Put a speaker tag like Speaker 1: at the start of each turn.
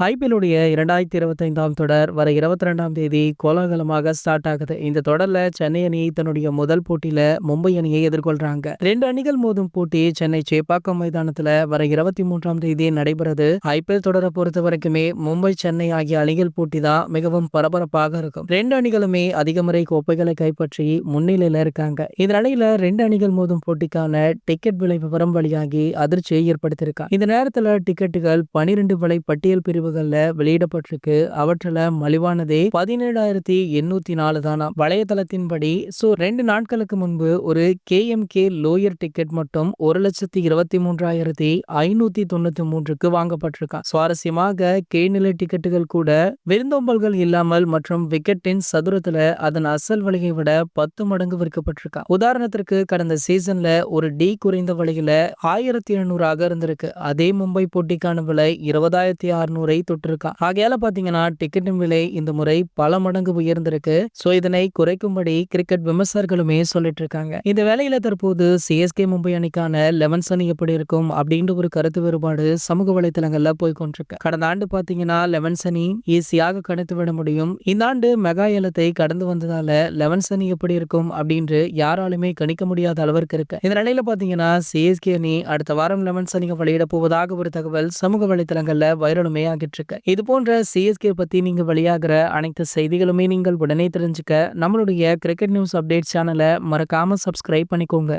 Speaker 1: ஐபிஎல்லுடைய 2025ஆம் தொடர் வர 22ஆம் தேதி கோலாகலமாக ஸ்டார்ட் ஆகுது. இந்த தொடர்ல சென்னை அணி தன்னுடைய முதல் போட்டியில மும்பை அணியை எதிர்கொள்றாங்க. 2 அணிகள் மோதும் போட்டி சென்னை சேப்பாக்கம் மைதானத்துல வர 23ஆம் தேதி நடைபெறுது. ஐபிஎல் தொடரை பொறுத்த வரைக்குமே மும்பை, சென்னை ஆகிய அணிகள் போட்டி தான் மிகவும் பரபரப்பாக இருக்கும். 2 அணிகளுமே அதிக முறை கோப்பைகளை கைப்பற்றி முன்னிலையில இருக்காங்க. இந்த நிலையில 2 அணிகள் மோதும் போட்டிக்கான டிக்கெட் விலை விவரம் வெளியாகி அதிர்ச்சியை ஏற்படுத்தியிருக்காங்க. இந்த நேரத்துல டிக்கெட்டுகள் 12 விலை பட்டியல் பிரிவுகள்ல வெளியிடப்பட்டிருக்கு. அவற்றில மலிவானதே 17,804 தானா. வலைத்தளத்தின்படி 2 நாட்களுக்கு முன்பு ஒரு KMK லோயர் டிக்கெட் மட்டும் 1,23,593க்கு வாங்கப்பட்டிருக்கான். சுவாரஸ்யமாக கீழ்நிலை டிக்கெட்டுகள் கூட விருந்தோம்பல்கள் இல்லாமல் மற்றும் விக்கெட்டின் சதுரத்துல அதன் அசல் விலையை விட 10 மடங்கு விற்கப்பட்டிருக்கான். உதாரணத்திற்கு கடந்த சீசன்ல ஒரு டி குறைந்த விலையில 1,700 இருந்திருக்கு. அதே மும்பை போட்டிக்கான விலை 20,600 தொட்டிருக்கான். ஆகையால பாத்தீங்கன்னா டிக்கெட்டின் விலை இந்த முறை பல மடங்கு உயர்ந்திருக்கு. இதனை குறைக்கும்படி கிரிக்கெட் விமர்சகர்களுமே சொல்லிட்டு இருக்காங்க. இந்த வேளையில தற்போது சிஎஸ்கே மும்பை அணிக்கான 11 அணி எப்படி இருக்கும் அப்படின்ற ஒரு கருத்து வேறுபாடு சமூக வலைதளங்கள்ல போய்கொண்டிருக்கு. கடந்த ஆண்டு பாத்தீங்கன்னா 11 அணி ஈஸியாக கணித்து விட முடியும். இந்த ஆண்டு மெகா ஏலத்தை கடந்து வந்ததால 11 அணி எப்படி இருக்கும் அப்படின்று யாராலுமே கணிக்க முடியாத அளவிற்கு இருக்கு. இந்த நிலையில பாத்தீங்கன்னா சிஎஸ்கே அணி அடுத்த வாரம் 11 அணியை வெளியிட போவதாக ஒரு தகவல் சமூக வலைதளங்கள்ல வைரலுமே ஆகிட்டு இருக்கு. இது போன்ற சிஎஸ்கே பத்தி நீங்க வெளியாகிற அனைத்து செய்திகளுமே நீங்கள் உடனே தெரிஞ்சுக்க நம்மளுடைய கிரிக்கெட் நியூஸ் அப்டேட் சேனலை மறக்காம சப்ஸ்கிரைப் பண்ணிக்கோங்க.